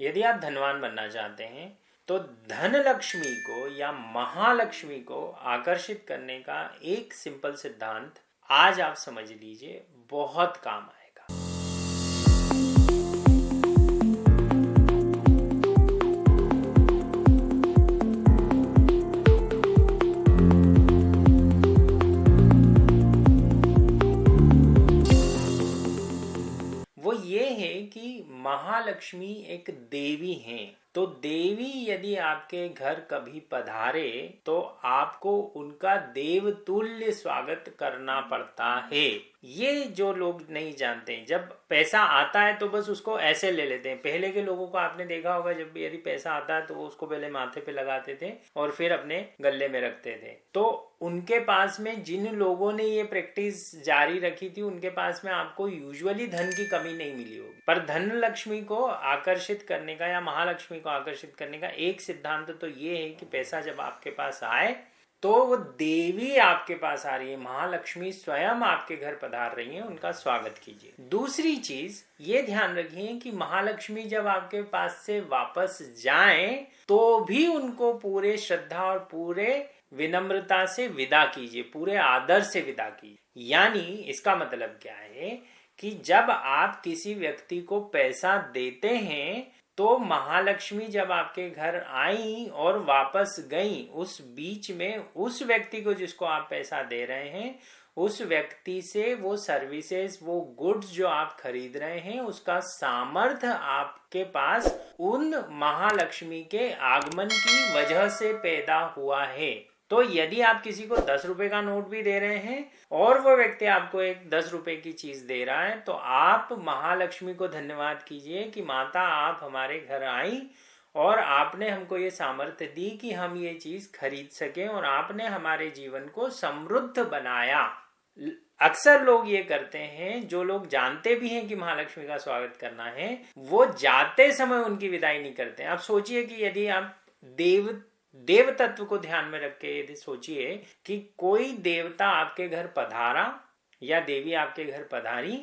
यदि आप धनवान बनना चाहते हैं तो धन लक्ष्मी को या महालक्ष्मी को आकर्षित करने का एक सिंपल सिद्धांत आज आप समझ लीजिए, बहुत काम आएगा। वो ये है कि महालक्ष्मी एक देवी हैं, तो देवी यदि आपके घर कभी पधारे तो आपको उनका देवतुल्य स्वागत करना पड़ता है। ये जो लोग नहीं जानते, जब पैसा आता है तो बस उसको ऐसे ले लेते हैं। पहले के लोगों को आपने देखा होगा, जब भी यदि पैसा आता है तो वो उसको पहले माथे पे लगाते थे और फिर अपने गले में रखते थे। तो उनके पास में जिन लोगों ने ये प्रैक्टिस जारी रखी थी, उनके पास में आपको यूजुअली धन की कमी नहीं मिली होगी। पर धन लक्ष्मी को आकर्षित करने का या महालक्ष्मी को आकर्षित करने का एक सिद्धांत तो ये है कि पैसा जब आपके पास आए तो वो देवी आपके पास आ रही है, महालक्ष्मी स्वयं आपके घर पधार रही है, उनका स्वागत कीजिए। दूसरी चीज ये ध्यान रखिए कि महालक्ष्मी जब आपके पास से वापस जाएं तो भी उनको पूरे श्रद्धा और पूरे विनम्रता से विदा कीजिए, पूरे आदर से विदा कीजिए। यानी इसका मतलब क्या है कि जब आप किसी व्यक्ति को पैसा देते हैं तो महालक्ष्मी जब आपके घर आई और वापस गई, उस बीच में उस व्यक्ति को जिसको आप पैसा दे रहे हैं, उस व्यक्ति से वो सर्विसेज, वो गुड्स जो आप खरीद रहे हैं, उसका सामर्थ्य आपके पास उन महालक्ष्मी के आगमन की वजह से पैदा हुआ है। तो यदि आप किसी को 10 रुपए का नोट भी दे रहे हैं और वो व्यक्ति आपको एक 10 रुपए की चीज दे रहा है, तो आप महालक्ष्मी को धन्यवाद कीजिए कि माता आप हमारे घर आई और आपने हमको ये सामर्थ्य दी कि हम ये चीज खरीद सकें और आपने हमारे जीवन को समृद्ध बनाया। अक्सर लोग ये करते हैं, जो लोग जानते भी हैं कि महालक्ष्मी का स्वागत करना है, वो जाते समय उनकी विदाई नहीं करते। आप सोचिए कि यदि आप देव तत्व को ध्यान में रख के यदि सोचिए कि कोई देवता आपके घर पधारा या देवी आपके घर पधारी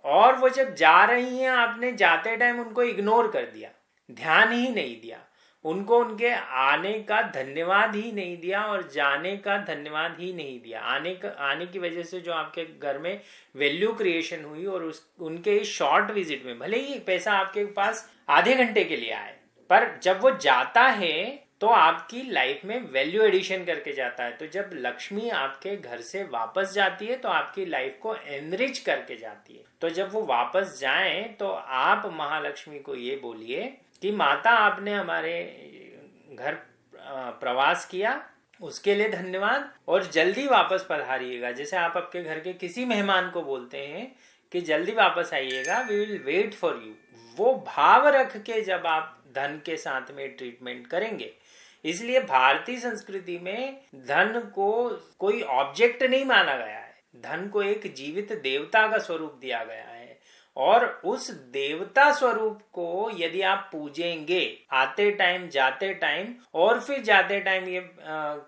और वो जब जा रही हैं, आपने जाते टाइम उनको इग्नोर कर दिया, ध्यान ही नहीं दिया, उनको उनके आने का धन्यवाद ही नहीं दिया और जाने का धन्यवाद ही नहीं दिया। आने की वजह से जो आपके घर में वैल्यू क्रिएशन हुई और उनके इस शॉर्ट विजिट में भले ही पैसा आपके पास आधे घंटे के लिए आए, पर जब वो जाता है तो आपकी लाइफ में वैल्यू एडिशन करके जाता है। तो जब लक्ष्मी आपके घर से वापस जाती है तो आपकी लाइफ को एनरिच करके जाती है। तो जब वो वापस जाएं तो आप महालक्ष्मी को ये बोलिए कि माता आपने हमारे घर प्रवास किया, उसके लिए धन्यवाद और जल्दी वापस पधारिएगा। जैसे आप आपके घर के किसी मेहमान को बोलते हैं कि जल्दी वापस आइएगा, we will wait for you. वो भाव रख के जब आप धन के साथ में ट्रीटमेंट करेंगे। इसलिए भारतीय संस्कृति में धन को कोई ऑब्जेक्ट नहीं माना गया है, धन को एक जीवित देवता का स्वरूप दिया गया है और उस देवता स्वरूप को यदि आप पूजेंगे आते टाइम जाते टाइम और फिर जाते टाइम ये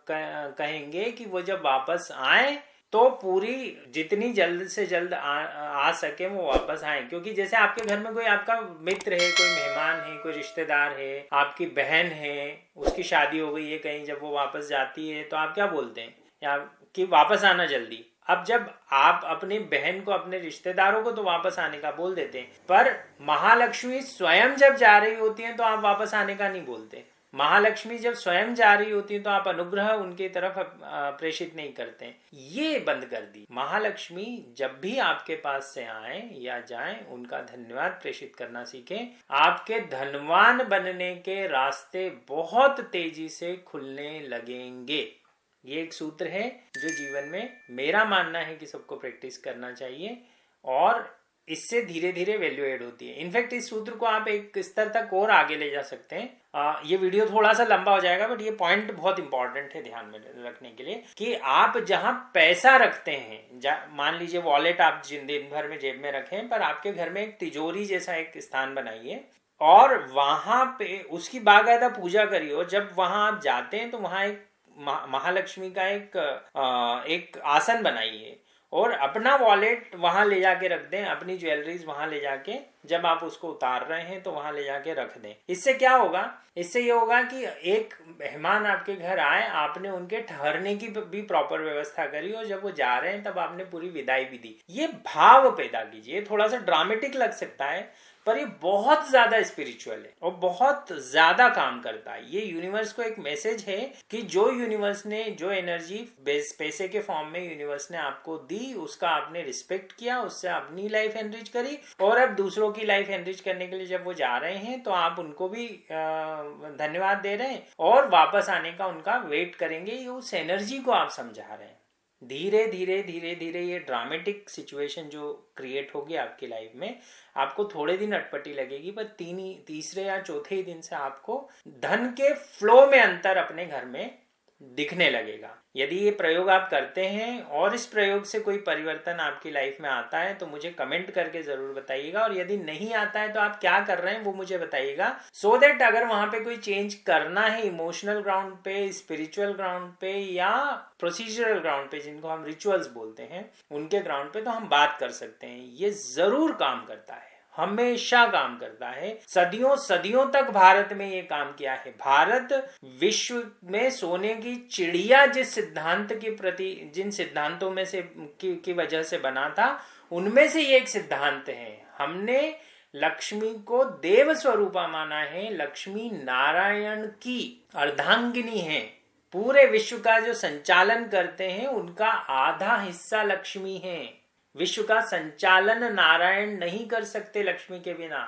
कहेंगे कि वो जब वापस आए तो पूरी जितनी जल्द से जल्द आ सके वो वापस आए। क्योंकि जैसे आपके घर में कोई आपका मित्र है, कोई मेहमान है, कोई रिश्तेदार है, आपकी बहन है, उसकी शादी हो गई है कहीं, जब वो वापस जाती है तो आप क्या बोलते हैं या कि वापस आना जल्दी। अब जब आप अपनी बहन को, अपने रिश्तेदारों को तो वापस आने का बोल देते हैं, पर महालक्ष्मी स्वयं जब जा रही होती है तो आप वापस आने का नहीं बोलते। महालक्ष्मी जब स्वयं जा रही होती है तो आप अनुग्रह उनकी तरफ प्रेषित नहीं करते। ये बंद कर दी। महालक्ष्मी जब भी आपके पास से आए या जाएं, उनका धन्यवाद प्रेषित करना सीखें। आपके धनवान बनने के रास्ते बहुत तेजी से खुलने लगेंगे। ये एक सूत्र है जो जीवन में मेरा मानना है कि सबको प्रैक्टिस करना चाहिए और इससे धीरे धीरे वैल्यू एड होती है। इनफैक्ट इस सूत्र को आप एक स्तर तक और आगे ले जा सकते हैं। ये वीडियो थोड़ा सा लंबा हो जाएगा, बट ये पॉइंट बहुत इंपॉर्टेंट है ध्यान में रखने के लिए कि आप जहां पैसा रखते हैं, मान लीजिए वॉलेट आप दिन भर में जेब में रखें, पर आपके घर में एक तिजोरी जैसा एक स्थान बनाइए और वहां पे उसकी बाकायदा पूजा करिए। और जब वहां आप जाते हैं तो वहां एक महालक्ष्मी का एक आसन बनाइए और अपना वॉलेट वहां ले जाके रख दें, अपनी ज्वेलरीज वहां ले जाके, जब आप उसको उतार रहे हैं तो वहां ले जाके रख दें। इससे क्या होगा, इससे ये होगा कि एक मेहमान आपके घर आए, आपने उनके ठहरने की भी प्रॉपर व्यवस्था करी और जब वो जा रहे हैं तब आपने पूरी विदाई भी दी। ये भाव पैदा कीजिए। थोड़ा सा ड्रामेटिक लग सकता है पर ये बहुत ज्यादा स्पिरिचुअल है और बहुत ज्यादा काम करता है। ये यूनिवर्स को एक मैसेज है कि जो यूनिवर्स ने, जो एनर्जी पैसे के फॉर्म में यूनिवर्स ने आपको दी, उसका आपने रिस्पेक्ट किया, उससे अपनी लाइफ एनरिच करी और अब दूसरों की लाइफ एनरिच करने के लिए जब वो जा रहे हैं तो आप उनको भी धन्यवाद दे रहे हैं और वापस आने का उनका वेट करेंगे। उस एनर्जी को आप समझा रहे हैं। धीरे धीरे धीरे धीरे ये ड्रामेटिक सिचुएशन जो क्रिएट होगी आपकी लाइफ में, आपको थोड़े दिन अटपटी लगेगी पर तीसरे या चौथे ही दिन से आपको धन के फ्लो में अंतर अपने घर में दिखने लगेगा। यदि ये प्रयोग आप करते हैं और इस प्रयोग से कोई परिवर्तन आपकी लाइफ में आता है तो मुझे कमेंट करके जरूर बताइएगा, और यदि नहीं आता है तो आप क्या कर रहे हैं वो मुझे बताइएगा, सो दैट अगर वहां पे कोई चेंज करना है इमोशनल ग्राउंड पे, स्पिरिचुअल ग्राउंड पे या प्रोसीजरल ग्राउंड पे, जिनको हम रिचुअल्स बोलते हैं, उनके ग्राउंड पे, तो हम बात कर सकते हैं। ये जरूर काम करता है, हमेशा काम करता है। सदियों सदियों तक भारत में ये काम किया है। भारत विश्व में सोने की चिड़िया जिस सिद्धांत के प्रति, जिन सिद्धांतों में से की वजह से बना था, उनमें से ये एक सिद्धांत है। हमने लक्ष्मी को देव स्वरूपा माना है। लक्ष्मी नारायण की अर्धांगिनी है। पूरे विश्व का जो संचालन करते हैं उनका आधा हिस्सा लक्ष्मी है। विश्व का संचालन नारायण नहीं कर सकते लक्ष्मी के बिना।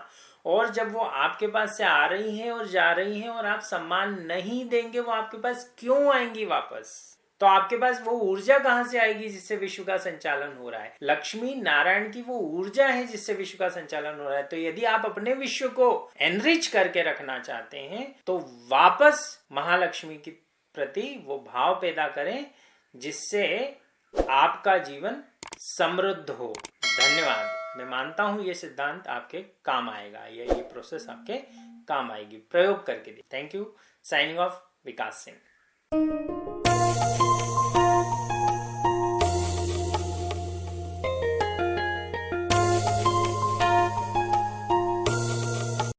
और जब वो आपके पास से आ रही हैं और जा रही हैं और आप सम्मान नहीं देंगे, वो आपके पास क्यों आएंगी वापस? तो आपके पास वो ऊर्जा कहां से आएगी जिससे विश्व का संचालन हो रहा है? लक्ष्मी नारायण की वो ऊर्जा है जिससे विश्व का संचालन हो रहा है। तो यदि आप अपने विश्व को एनरिच करके रखना चाहते हैं तो वापस महालक्ष्मी के प्रति वो भाव पैदा करें जिससे आपका जीवन समृद्ध हो। धन्यवाद। मैं मानता हूं ये सिद्धांत आपके काम आएगा, ये प्रोसेस आपके काम आएगी। प्रयोग करके देखिए। Thank you. Signing off, Vikas Singh.